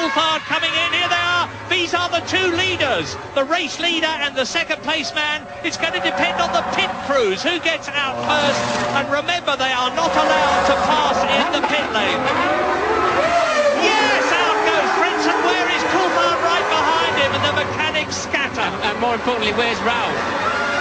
Coulthard coming in. Here they are. These are the two leaders, the race leader and the second place man. It's going to depend on the pit crews who gets out first. And remember, they are not allowed to pass in the pit lane. Yes, out goes Frentzen. Where is Coulthard? Right behind him, and the mechanics scatter. And more importantly, where's Ralph?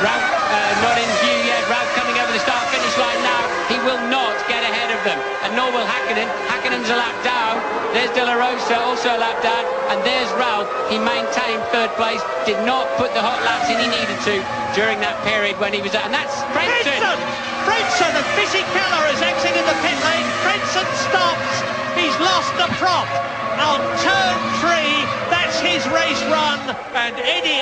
Ralph not in view yet. Ralph coming over the start-finish line now. He will not get ahead of them, and nor will Hakkinen. Hakkinen's a lap down. There's De La Rosa, also a lap down, and there's Ralph. He maintained third place, did not put the hot laps in he needed to during that period when he was at, and that's Frentzen. Frentzen and Fisichella has exited the pit lane. Frentzen stops. He's lost the prop on turn 3. That's his race run, and Eddie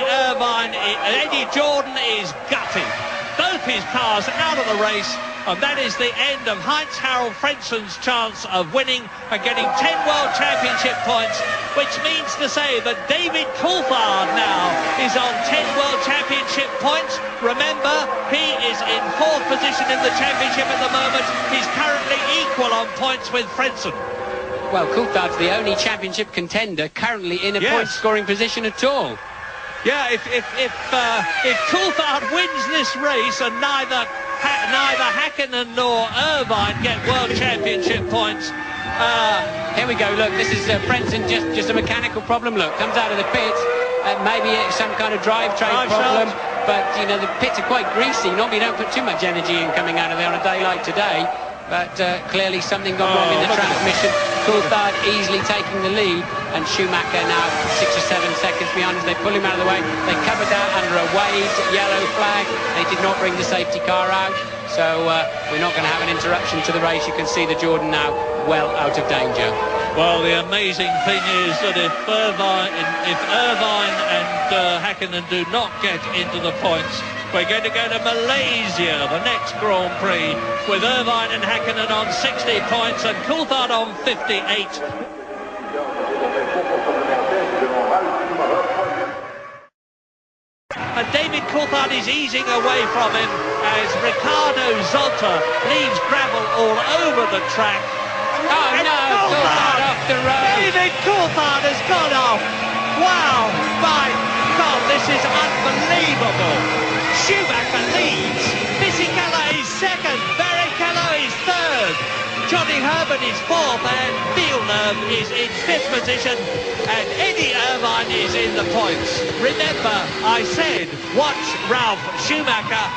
Jordan is gutted. Both his cars out of the race, and that is the end of Heinz-Harald Frentzen's chance of winning and getting 10 World Championship points, which means to say that David Coulthard now is on 10 World Championship points. Remember, he is in 4th position in the championship at the moment. He's currently equal on points with Frentzen. Well, Coulthard's the only championship contender currently in a point-scoring position at all. Yeah, if Coulthard wins this race and neither Hakkinen nor Irvine get World Championship points. Here we go, look, this is Frentzen, just a mechanical problem, look, comes out of the pits, maybe it's some kind of drivetrain problem, but, you know, the pits are quite greasy. Normally you don't put too much energy in coming out of there on a day like today, but clearly something gone wrong in the transmission. Coulthard easily taking the lead, and Schumacher now 6 or 7 seconds behind as they pull him out of the way. They covered that under a waved yellow flag. They did not bring the safety car out, so we're not going to have an interruption to the race. You can see the Jordan now well out of danger. Well, the amazing thing is that if Irvine and Hakkinen do not get into the points, we're going to go to Malaysia, the next Grand Prix, with Irvine and Hakkinen on 60 points and Coulthard on 58. And David Coulthard is easing away from him as Ricardo Zolta leaves gravel all over the track. Oh and no, Coulthard off the road. David Coulthard has gone off. Wow, my God, this is unbelievable. Schumacher leads. Fisichella is second. Barrichello is third. Johnny Herbert is fourth, and Villeneuve is in 5th position, and Eddie Irvine is in the points. Remember, I said, watch Ralf Schumacher.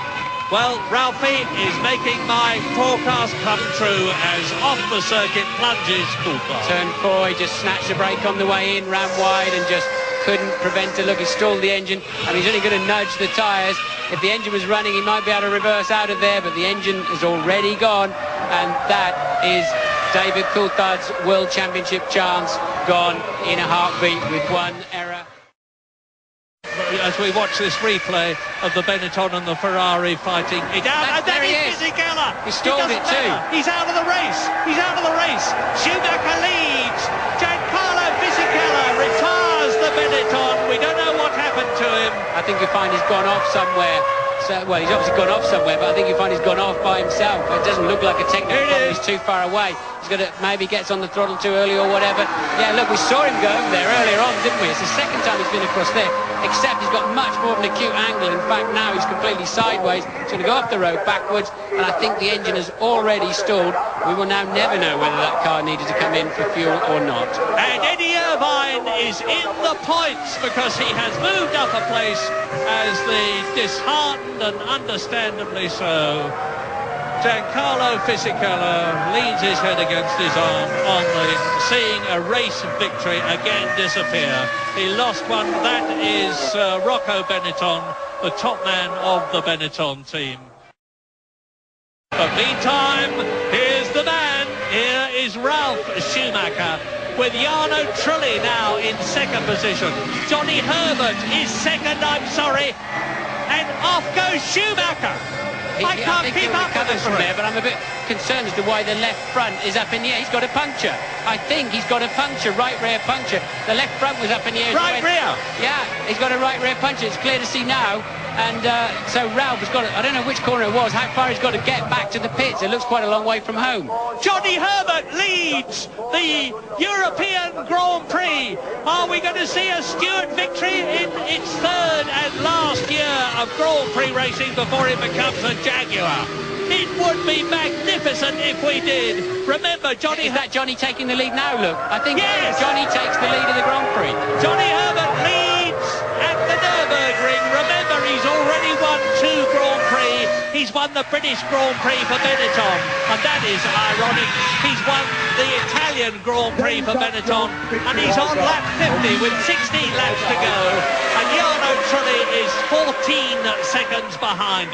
Well, Ralphie is making my forecast come true as off the circuit plunges Coulthard. Turn 4, he just snatched the brake on the way in, ran wide and just couldn't prevent it. Look, he stalled the engine, and he's only going to nudge the tyres. If the engine was running, he might be able to reverse out of there, but the engine is already gone, and that is David Coulthard's World Championship chance gone in a heartbeat with one error. As we watch this replay of the Benetton and the Ferrari fighting it out, and then it's Fisichella. He stalled it too. He's out of the race. He's out of the race. Schumacher leads. Giancarlo Fisichella retires the Benetton. We don't know what happened to him. I think you'll find he's gone off somewhere. So, well, he's obviously gone off somewhere, but I think you find he's gone off by himself. It doesn't look like a technical problem. He's too far away. He's got to, maybe gets on the throttle too early or whatever. Yeah, look, we saw him go over there earlier on, didn't we? It's the second time he's been across there, except he's got much more of an acute angle. In fact, now he's completely sideways. He's going to go off the road backwards, and I think the engine has already stalled. We will now never know whether that car needed to come in for fuel or not. And Eddie Irvine is in the points because he has moved up a place as the disheartened and understandably so Giancarlo Fisichella leans his head against his arm seeing a race victory again disappear. He lost one. That is Rocco Benetton, the top man of the Benetton team. But meantime, here's the man. Here is Ralf Schumacher with Jarno Trulli now in second position. Johnny Herbert is second, I'm sorry. And off goes Schumacher. I can't keep up with this from there, but I'm a bit concerned as to why the left front is up in the air. He's got a puncture. I think he's got a puncture, right rear puncture. The left front was up in the air. Right rear? Yeah, he's got a right rear puncture. It's clear to see now. And so Ralph has got to, I don't know which corner it was, how far he's got to get back to the pits. It looks quite a long way from home. Johnny Herbert leads the European Grand Prix. Are we going to see a Stewart victory in its third and last year of Grand Prix racing before it becomes a Jaguar? It would be magnificent if we did. Remember, Johnny... Is that Johnny taking the lead now, look? I think yes! Johnny takes the lead of the Grand Prix. Johnny Herbert leads at the Nürburgring. Remember, he's already won 2 Grand Prix. He's won the British Grand Prix for Benetton, and that is ironic. He's won the Italian Grand Prix for Benetton, and he's on lap 50 with 16 laps to go. And Jarno Trulli is 14 seconds behind.